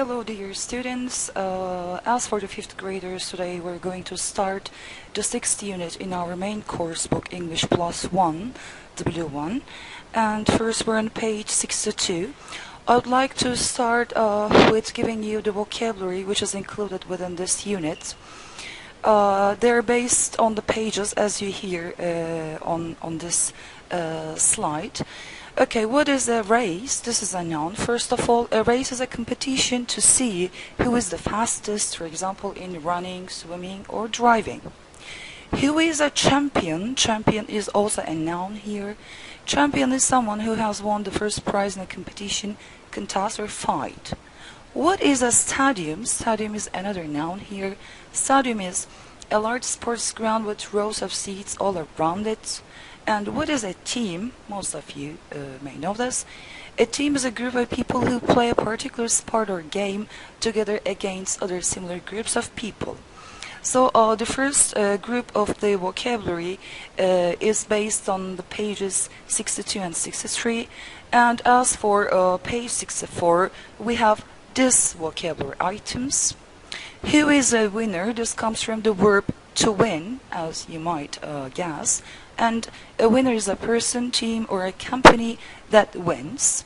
Hello dear students, as for the 5th graders, today we're going to start the 6th unit in our main course book English Plus 1, W1, and first we're on page 62. I would like to start with giving you the vocabulary which is included within this unit. They're based on the pages as you hear on this slide. Okay, what is a race? This is a noun. First of all, a race is a competition to see who is the fastest, for example, in running, swimming, or driving. Who is a champion? Champion is also a noun here. Champion is someone who has won the first prize in a competition, contest, or fight. What is a stadium? Stadium is another noun here. Stadium is a large sports ground with rows of seats all around it. And what is a team? Most of you may know this. A team is a group of people who play a particular sport or game together against other similar groups of people. So the first group of the vocabulary is based on the pages 62 and 63. And as for page 64, we have this vocabulary items. Who is a winner? This comes from the verb to win, as you might guess. And a winner is a person, team, or a company that wins.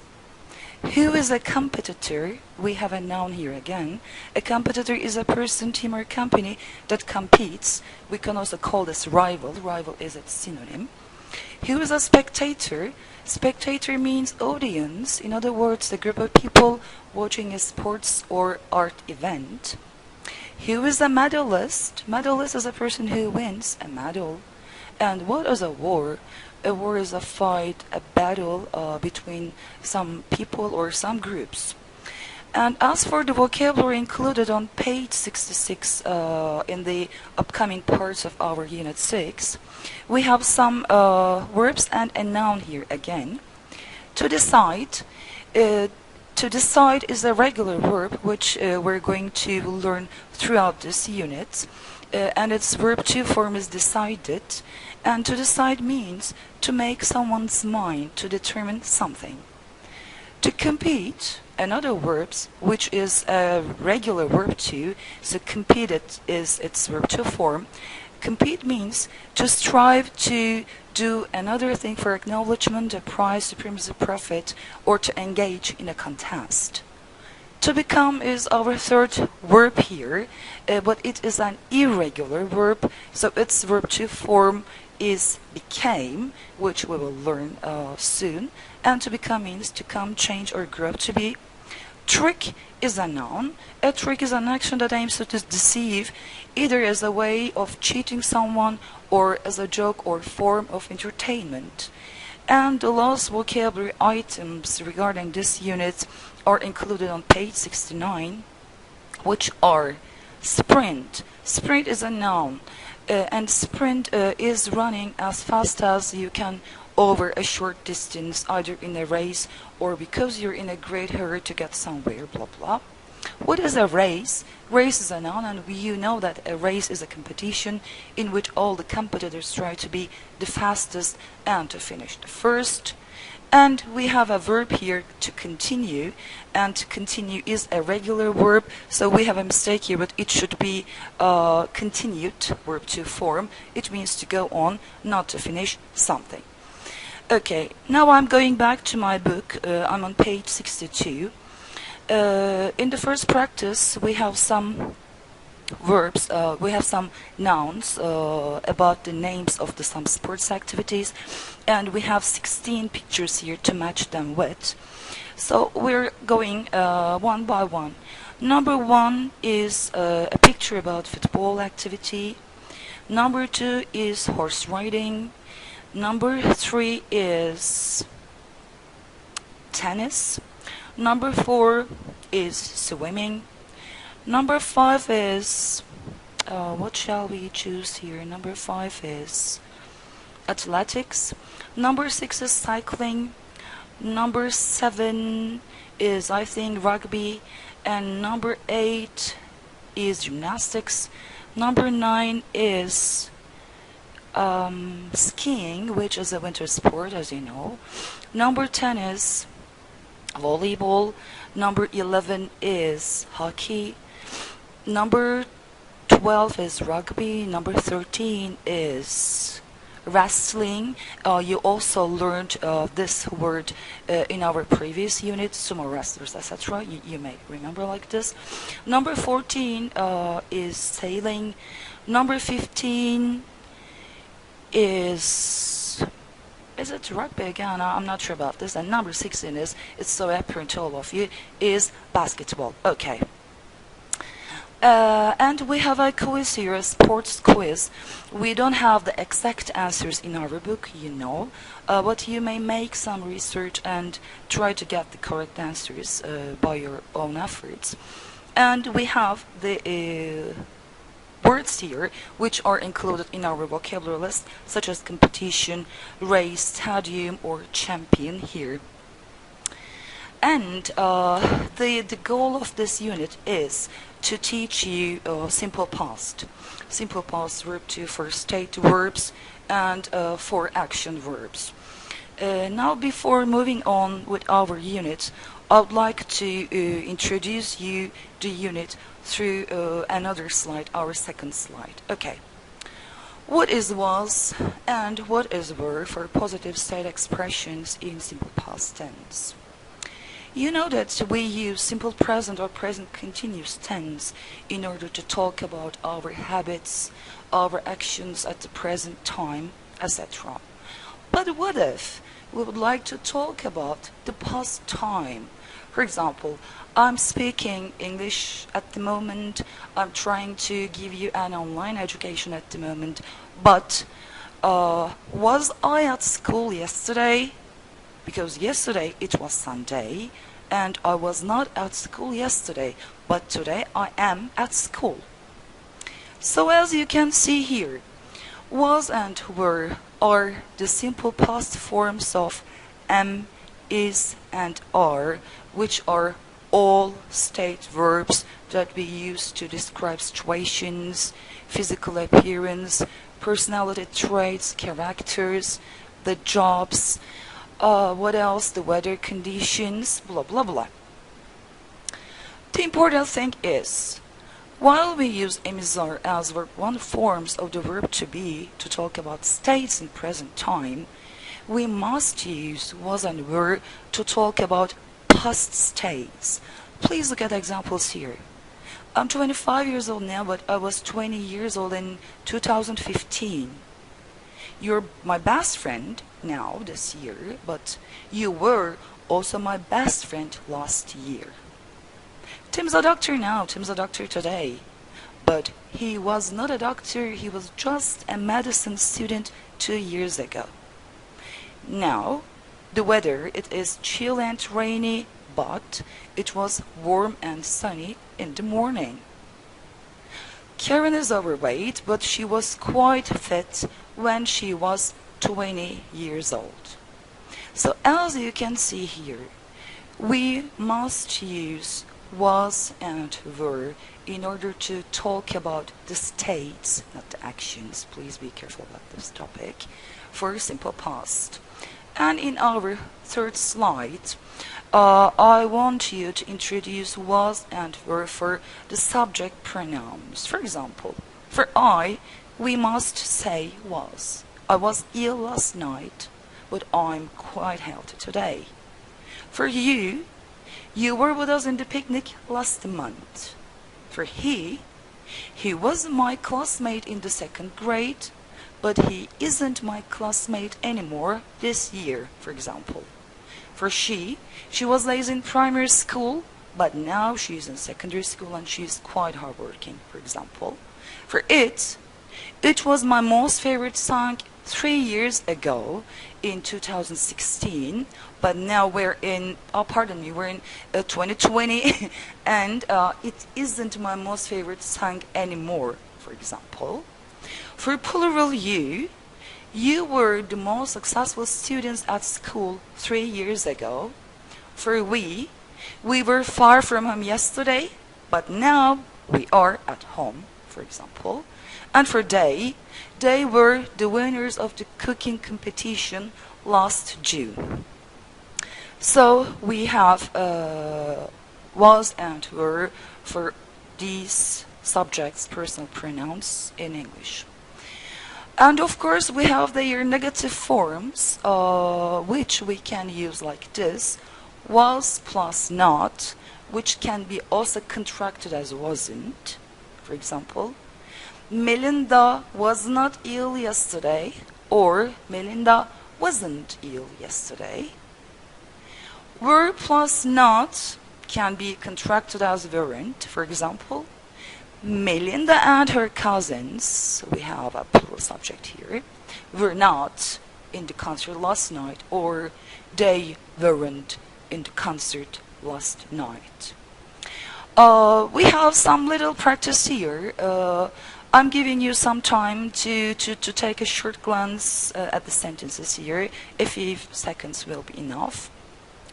Who is a competitor? We have a noun here again. A competitor is a person, team, or company that competes. We can also call this rival. Rival is its synonym. Who is a spectator? Spectator means audience. In other words, the group of people watching a sports or art event. Who is a medalist? Medalist is a person who wins a medal. And what is a war? A war is a fight, a battle between some people or some groups. And as for the vocabulary included on page 66 in the upcoming parts of our Unit 6, we have some verbs and a noun here again. To decide. To decide is a regular verb which we're going to learn throughout this unit. And its verb to form is decided. And to decide means to make someone's mind to determine something. To compete, another verb, which is a regular verb to, so compete is its verb to form. Compete means to strive to do another thing for acknowledgement, a prize, supremacy, profit, or to engage in a contest. To become is our third verb here, but it is an irregular verb, so its verb to form is became, which we will learn soon. And to become means to come, change, or grow to be. Trick is a noun. A trick is an action that aims to deceive, either as a way of cheating someone or as a joke or form of entertainment. And the last vocabulary items regarding this unit are included on page 69, which are sprint. Sprint is a noun, and sprint is running as fast as you can over a short distance, either in a race or because you're in a great hurry to get somewhere, blah blah. What is a race? Race is a noun, and you know that a race is a competition in which all the competitors try to be the fastest and to finish the first. And we have a verb here, to continue, and to continue is a regular verb, so we have a mistake here, but it should be continued, verb to form. It means to go on, not to finish something. Okay, now I'm going back to my book. I'm on page 62. In the first practice, we have some verbs, we have some nouns about the names of some sports activities, and we have 16 pictures here to match them with. So we're going one by one. Number 1 is a picture about football activity. Number 2 is horse riding. Number 3 is tennis. Number 4 is swimming. Number 5 is, what shall we choose here? Number 5 is athletics. Number 6 is cycling. Number 7 is, I think, rugby. And number 8 is gymnastics. Number 9 is skiing, which is a winter sport, as you know. Number 10 is volleyball. Number 11 is hockey. Number 12 is rugby. Number 13 is wrestling. You also learned this word in our previous unit, sumo wrestlers, etc. You may remember like this. Number 14 is sailing. Number 15 is it rugby again? I'm not sure about this. And number 16 is, it's so apparent to all of you, is basketball. Okay. And we have a quiz here, a sports quiz. We don't have the exact answers in our book, you know, but you may make some research and try to get the correct answers by your own efforts. And we have the words here which are included in our vocabulary list, such as competition, race, stadium, or champion here. And the goal of this unit is to teach you simple past verb to for state verbs, and for action verbs. Now, before moving on with our unit, I would like to introduce you the unit through another slide, our second slide. Okay. What is was and what is were for positive state expressions in simple past tense? You know that we use simple present or present continuous tense in order to talk about our habits, our actions at the present time, etc. But what if we would like to talk about the past time? For example, I'm speaking English at the moment, I'm trying to give you an online education at the moment, but was I at school yesterday? Because yesterday it was Sunday, and I was not at school yesterday, but today I am at school. So as you can see here, was and were are the simple past forms of am, is, and are, which are all state verbs that we use to describe situations, physical appearance, personality traits, characters, the jobs, what else, the weather conditions, blah blah blah. The important thing is, while we use emizar as verb 1 forms of the verb to be to talk about states in present time, we must use was and were to talk about past states. Please look at examples here. I'm 25 years old now, but I was 20 years old in 2015. You're my best friend now this year, but you were also my best friend last year. Tim's a doctor now, Tim's a doctor today, but he was not a doctor, he was just a medicine student 2 years ago. Now, the weather, it is chill and rainy, but it was warm and sunny in the morning. Karen is overweight, but she was quite fit when she was 20 years old. So as you can see here, we must use was and were in order to talk about the states, not the actions. Please be careful about this topic, for simple past. And in our third slide, I want you to introduce was and were for the subject pronouns. For example, for I, we must say was. I was ill last night, but I'm quite healthy today. For you, you were with us in the picnic last month. For he was my classmate in the 2nd grade, but he isn't my classmate anymore this year, for example. For she was lazy in primary school, but now she's in secondary school and she's quite hardworking, for example. For it was my most favorite song 3 years ago in 2016, but now we're in 2020 and it isn't my most favorite song anymore, for example. For plural you were the most successful students at school 3 years ago. For we were far from home yesterday, but now we are at home, for example. And for they were the winners of the cooking competition last June. So we have was and were for these subjects, personal pronouns in English. And of course we have their negative forms, which we can use like this: was plus not, which can be also contracted as wasn't. For example, Melinda was not ill yesterday, or Melinda wasn't ill yesterday. Were plus not can be contracted as weren't. For example, Melinda and her cousins, we have a plural subject here, were not in the concert last night, or they weren't in the concert last night. We have some little practice here. I'm giving you some time to take a short glance at the sentences here. A few seconds will be enough.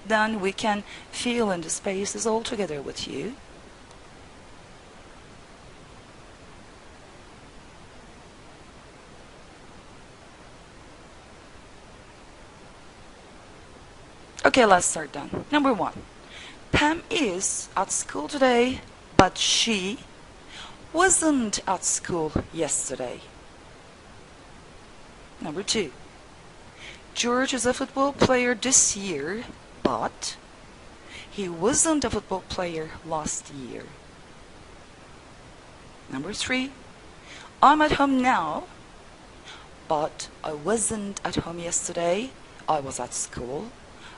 Then we can fill in the spaces all together with you. Okay, let's start then. Number 1. Pam is at school today, but she wasn't at school yesterday. Number 2. George is a football player this year, but he wasn't a football player last year. Number 3. I'm at home now, but I wasn't at home yesterday. I was at school.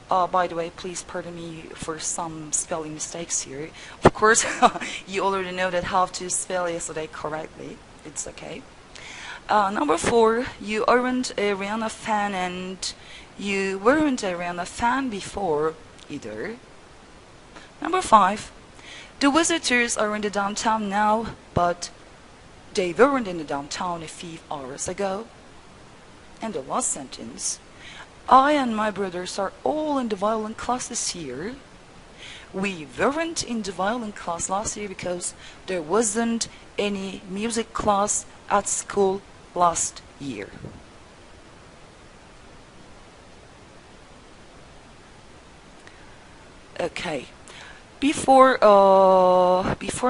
By the way, please pardon me for some spelling mistakes here. Of course, you already know that how to spell yesterday correctly. It's okay. Number 4, you aren't a Rihanna fan and you weren't a Rihanna fan before either. Number 5, the visitors are in the downtown now, but they weren't in the downtown a few hours ago. And the last sentence, I and my brothers are all in the violin class this year. We weren't in the violin class last year because there wasn't any music class at school last year. Okay. Before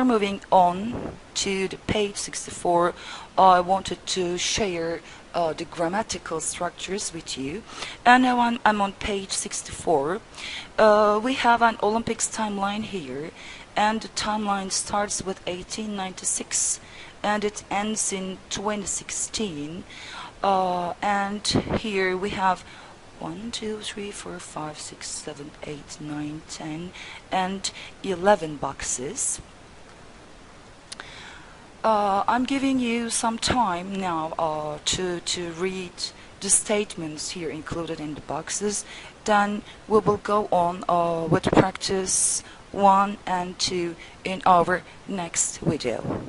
moving on to the page 64, I wanted to share the grammatical structures with you. And now I'm on page 64. We have an Olympics timeline here, and the timeline starts with 1896 and it ends in 2016. And here we have 1, 2, 3, 4, 5, 6, 7, 8, 9, 10, and 11 boxes. I'm giving you some time now to read the statements here included in the boxes. Then we will go on with practice 1 and 2 in our next video.